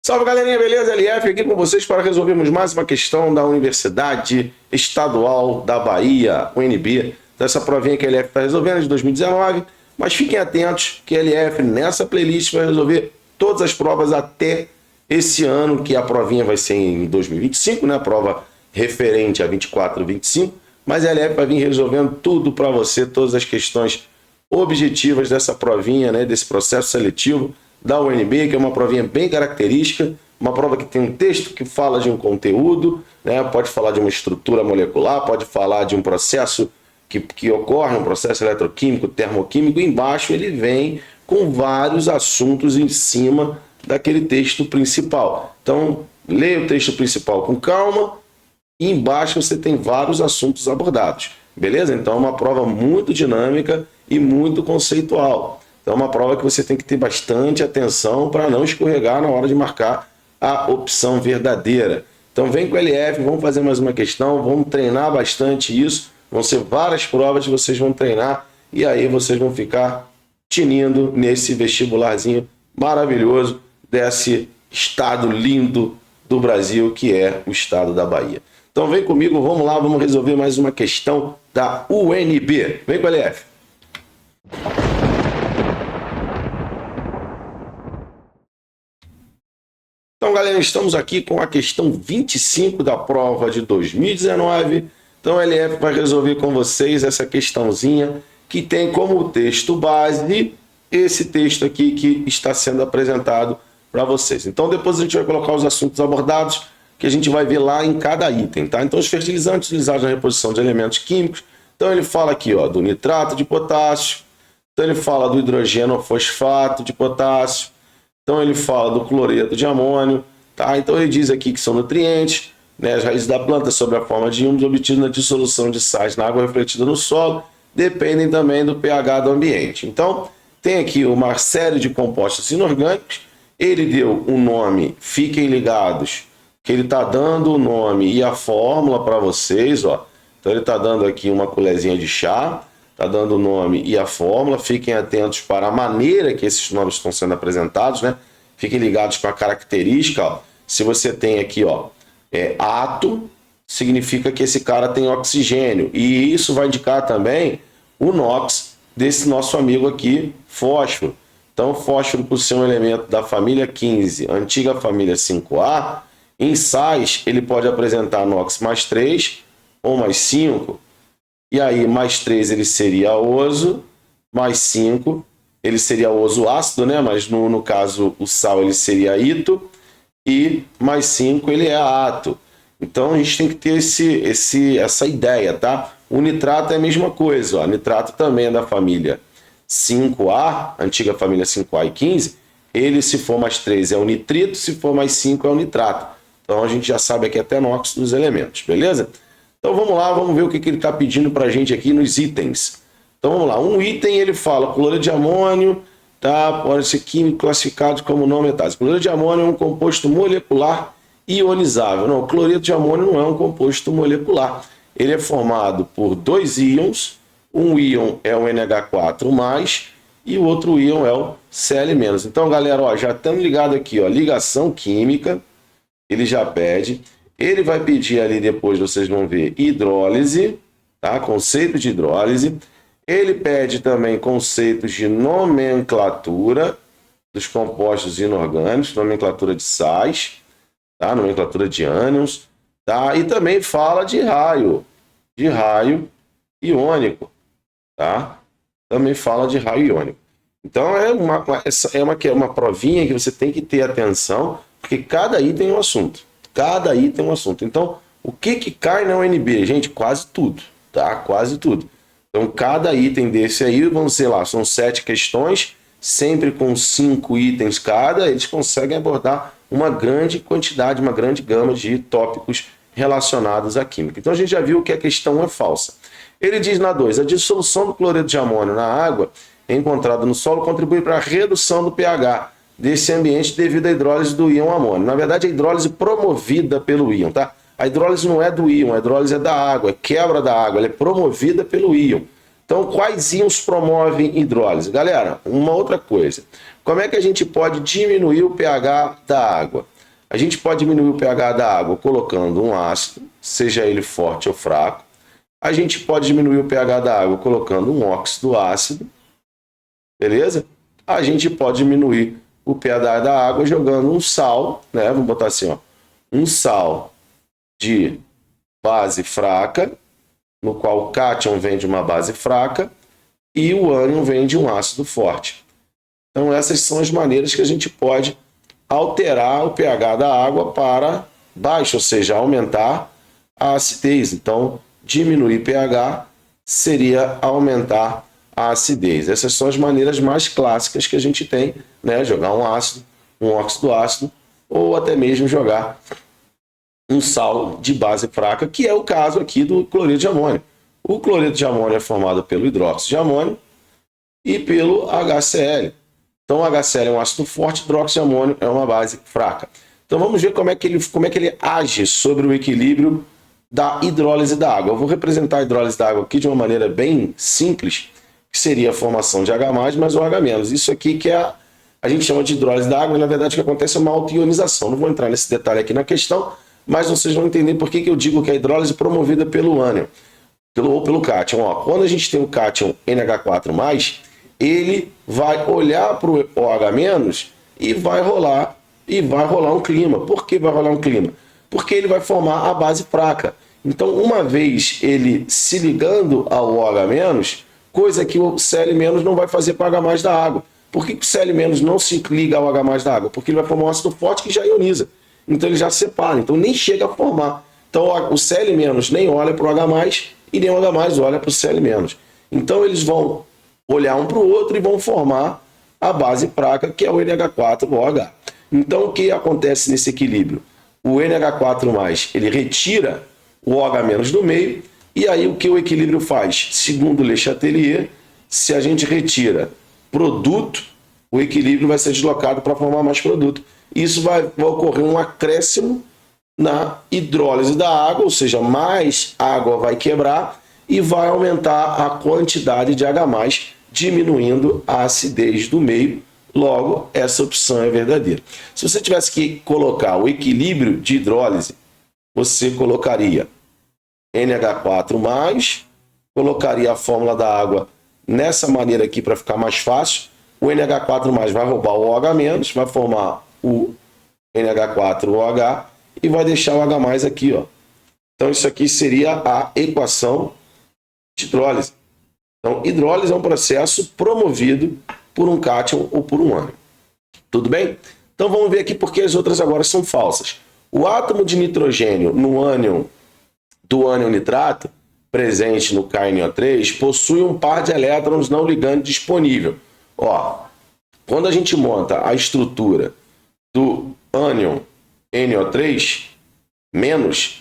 Salve galerinha, beleza? LF aqui com vocês para resolvermos mais uma questão da Universidade Estadual da Bahia, UNB. Dessa provinha que a LF está resolvendo de 2019, mas fiquem atentos que a LF nessa playlist vai resolver todas as provas até esse ano, que a provinha vai ser em 2025, né? A prova referente a 24 e 25, mas a LF vai vir resolvendo tudo para você, todas as questões objetivas dessa provinha, né? Desse processo seletivo da UNB, que é uma provinha bem característica, uma prova que tem um texto que fala de um conteúdo, né? Pode falar de uma estrutura molecular, pode falar de um processo que ocorre, um processo eletroquímico, termoquímico, e embaixo ele vem com vários assuntos em cima daquele texto principal. Então, leia o texto principal com calma, e embaixo você tem vários assuntos abordados, beleza? Então é uma prova muito dinâmica e muito conceitual. Então é uma prova que você tem que ter bastante atenção para não escorregar na hora de marcar a opção verdadeira. Então vem com o LF, vamos fazer mais uma questão, vamos treinar bastante isso. Vão ser várias provas que vocês vão treinar e aí vocês vão ficar tinindo nesse vestibularzinho maravilhoso desse estado lindo do Brasil, que é o estado da Bahia. Então vem comigo, vamos lá, vamos resolver mais uma questão da UNB. Vem com o LF. Então, galera, estamos aqui com a questão 25 da prova de 2019. Então, a LF vai resolver com vocês essa questãozinha que tem como texto base esse texto aqui que está sendo apresentado para vocês. Então, depois a gente vai colocar os assuntos abordados que a gente vai ver lá em cada item, tá? Então, os fertilizantes utilizados na reposição de elementos químicos. Então, ele fala aqui, ó, do nitrato de potássio. Então, ele fala do hidrogênio fosfato de potássio. Então ele fala do cloreto de amônio, tá? Então ele diz aqui que são nutrientes, né? As raízes da planta sob a forma de íons obtidos na dissolução de sais na água refletida no solo, dependem também do pH do ambiente. Então tem aqui uma série de compostos inorgânicos, ele deu um nome, fiquem ligados, que ele está dando o nome e a fórmula para vocês, ó. Então ele está dando aqui uma colherzinha de chá, está dando o nome e a fórmula, fiquem atentos para a maneira que esses nomes estão sendo apresentados, né? Fiquem ligados com a característica, ó. Se você tem aqui, ó, ato, significa que esse cara tem oxigênio, e isso vai indicar também o NOx desse nosso amigo aqui, fósforo. Então, fósforo, por ser um elemento da família 15, antiga família 5A, em sais ele pode apresentar NOx mais 3 ou mais 5, e aí, mais 3 ele seria oso, mais 5 ele seria oso ácido, né? Mas no caso o sal ele seria ito, e mais 5 ele é ato. Então a gente tem que ter essa ideia, tá? O nitrato é a mesma coisa, ó. Nitrato também é da família 5A, antiga família 5A e 15. Ele, se for mais 3, é o nitrito, se for mais 5 é o nitrato. Então a gente já sabe aqui até NOx dos elementos, beleza? Então vamos lá, vamos ver o que ele está pedindo para a gente aqui nos itens. Então vamos lá, um item ele fala cloreto de amônio, tá? Pode ser químico classificado como não metálico. Cloreto de amônio é um composto molecular ionizável. Não, o cloreto de amônio não é um composto molecular. Ele é formado por dois íons, um íon é o NH4+, e o outro íon é o Cl-. Então galera, ó, já estamos ligados aqui, ó, ligação química, ele já pede. Ele vai pedir ali depois, vocês vão ver, hidrólise, tá? Conceito de hidrólise. Ele pede também conceitos de nomenclatura dos compostos inorgânicos, nomenclatura de sais, tá? Nomenclatura de ânions, tá? E também fala de raio iônico, tá? Também fala de raio iônico. Então é uma provinha que você tem que ter atenção, porque cada item é um assunto. Cada item é um assunto. Então, o que cai na UNB? Gente, quase tudo, tá? Quase tudo. Então, cada item desse aí, vamos sei lá, são 7 questões, sempre com 5 itens cada, eles conseguem abordar uma grande quantidade, uma grande gama de tópicos relacionados à química. Então, a gente já viu que a questão é falsa. Ele diz na 2, a dissolução do cloreto de amônio na água encontrada no solo contribui para a redução do pH desse ambiente devido à hidrólise do íon amônio. Na verdade, a hidrólise promovida pelo íon, tá? A hidrólise não é do íon, a hidrólise é da água, é quebra da água, ela é promovida pelo íon. Então, quais íons promovem hidrólise? Galera, uma outra coisa. Como é que a gente pode diminuir o pH da água? A gente pode diminuir o pH da água colocando um ácido, seja ele forte ou fraco. A gente pode diminuir o pH da água colocando um óxido ácido, beleza? A gente pode diminuir o pH da água jogando um sal, né? Vamos botar assim, ó, um sal de base fraca, no qual o cátion vem de uma base fraca e o ânion vem de um ácido forte. Então essas são as maneiras que a gente pode alterar o pH da água para baixo, ou seja, aumentar a acidez. Então, diminuir pH seria aumentar a acidez. Essas são as maneiras mais clássicas que a gente tem, né? Jogar um ácido, um óxido ácido, ou até mesmo jogar um sal de base fraca, que é o caso aqui do cloreto de amônio. O cloreto de amônio é formado pelo hidróxido de amônio e pelo HCl. Então, o HCl é um ácido forte, hidróxido de amônio é uma base fraca. Então, vamos ver como é que ele age sobre o equilíbrio da hidrólise da água. Eu vou representar a hidrólise da água aqui de uma maneira bem simples, que seria a formação de H+, mais o H-. Isso aqui que a gente chama de hidrólise da água, e na verdade o que acontece é uma autoionização. Não vou entrar nesse detalhe aqui na questão, mas vocês vão entender por que eu digo que a hidrólise é promovida pelo ânion, ou pelo cátion. Ó, quando a gente tem o cátion NH4+, ele vai olhar para o OH- e vai rolar um clima. Por que vai rolar um clima? Porque ele vai formar a base fraca. Então, uma vez ele se ligando ao OH-, coisa que o Cl- não vai fazer para o H+ da água. Por que o Cl- não se liga ao H+ da água? Porque ele vai formar um ácido forte que já ioniza. Então ele já separa, então nem chega a formar. Então o Cl- nem olha para o H+, e nem o H+ olha para o Cl-. Então eles vão olhar um para o outro e vão formar a base fraca, que é o NH4OH. Então o que acontece nesse equilíbrio? O NH4+, ele retira o OH- do meio, e aí o que o equilíbrio faz? Segundo Le Chatelier, se a gente retira produto, o equilíbrio vai ser deslocado para formar mais produto. Isso vai ocorrer um acréscimo na hidrólise da água, ou seja, mais água vai quebrar e vai aumentar a quantidade de H+, diminuindo a acidez do meio. Logo, essa opção é verdadeira. Se você tivesse que colocar o equilíbrio de hidrólise, você colocaria NH4+, colocaria a fórmula da água nessa maneira aqui para ficar mais fácil. O NH4+ vai roubar o OH-, vai formar o NH4OH e vai deixar o H+ aqui, ó. Então isso aqui seria a equação de hidrólise. Então, hidrólise é um processo promovido por um cátion ou por um ânion. Tudo bem? Então vamos ver aqui porque as outras agora são falsas. O átomo de nitrogênio no ânion do ânion nitrato, presente no KNO3, possui um par de elétrons não ligando disponível. Ó, quando a gente monta a estrutura do ânion NO3,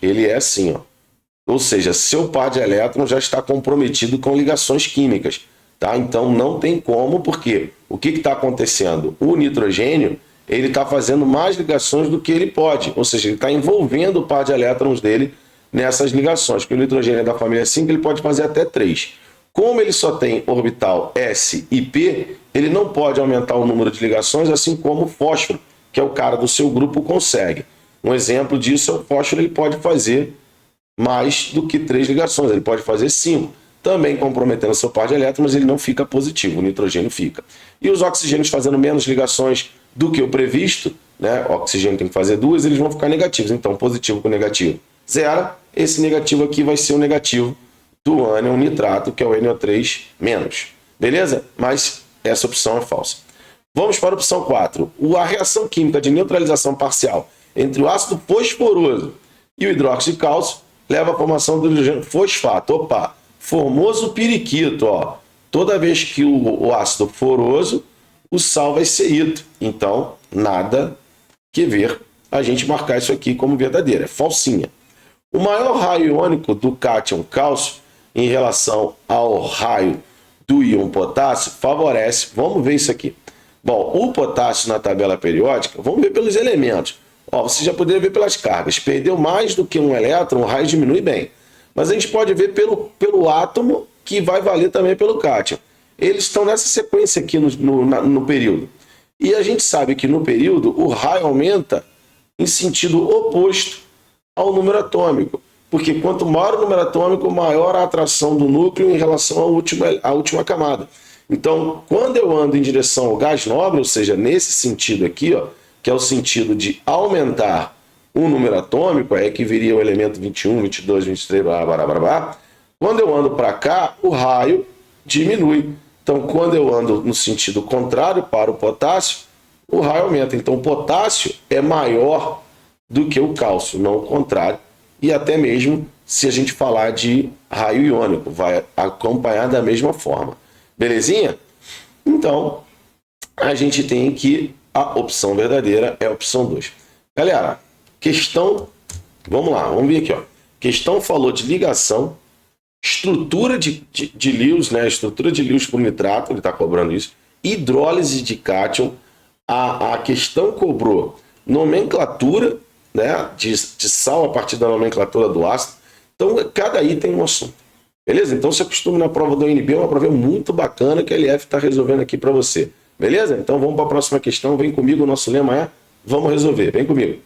ele é assim, ó. Ou seja, seu par de elétrons já está comprometido com ligações químicas, tá? Então não tem como, porque o que está acontecendo? O nitrogênio, ele está fazendo mais ligações do que ele pode, ou seja, ele está envolvendo o par de elétrons dele nessas ligações, porque o nitrogênio é da família 5, ele pode fazer até 3. Como ele só tem orbital S e P, ele não pode aumentar o número de ligações, assim como o fósforo, que é o cara do seu grupo, consegue. Um exemplo disso é o fósforo, ele pode fazer mais do que 3 ligações, ele pode fazer 5. Também comprometendo seu par de elétrons, mas ele não fica positivo, o nitrogênio fica. E os oxigênios fazendo menos ligações do que o previsto, né? O oxigênio tem que fazer 2, eles vão ficar negativos. Então, positivo com negativo, zero. Esse negativo aqui vai ser o negativo do ânion nitrato, que é o NO3-. Beleza? Mas essa opção é falsa. Vamos para a opção 4. A reação química de neutralização parcial entre o ácido fosforoso e o hidróxido de cálcio leva à formação do hidrogênio fosfato. Opa! Formoso periquito, ó. Toda vez que o ácido foroso, o sal vai ser ito. Então, nada que ver a gente marcar isso aqui como verdadeiro. É falsinha. O maior raio iônico do cátion cálcio em relação ao raio do íon potássio favorece. Vamos ver isso aqui. Bom, o potássio na tabela periódica, vamos ver pelos elementos. Ó, você já poderia ver pelas cargas. Perdeu mais do que um elétron, o raio diminui bem. Mas a gente pode ver pelo átomo, que vai valer também pelo cátion. Eles estão nessa sequência aqui no período. E a gente sabe que no período o raio aumenta em sentido oposto ao número atômico. Porque quanto maior o número atômico, maior a atração do núcleo em relação à última camada. Então, quando eu ando em direção ao gás nobre, ou seja, nesse sentido aqui, ó, que é o sentido de aumentar o número atômico, é que viria o elemento 21, 22, 23, blá, blá, blá, blá. Quando eu ando para cá, o raio diminui. Então, quando eu ando no sentido contrário para o potássio, o raio aumenta. Então, o potássio é maior do que o cálcio, não o contrário. E até mesmo se a gente falar de raio iônico, vai acompanhar da mesma forma. Belezinha? Então, a gente tem que a opção verdadeira é a opção 2. Galera, questão, vamos lá, vamos ver aqui, ó. Questão falou de ligação, estrutura de Lewis, né? Estrutura de Lewis por nitrato, ele está cobrando isso, hidrólise de cátion. A questão cobrou nomenclatura, né? De sal a partir da nomenclatura do ácido. Então, cada item um assunto. Beleza? Então, se acostume na prova do ONB, é uma prova muito bacana que a LF está resolvendo aqui para você. Beleza? Então, vamos para a próxima questão. Vem comigo, o nosso lema é: vamos resolver. Vem comigo.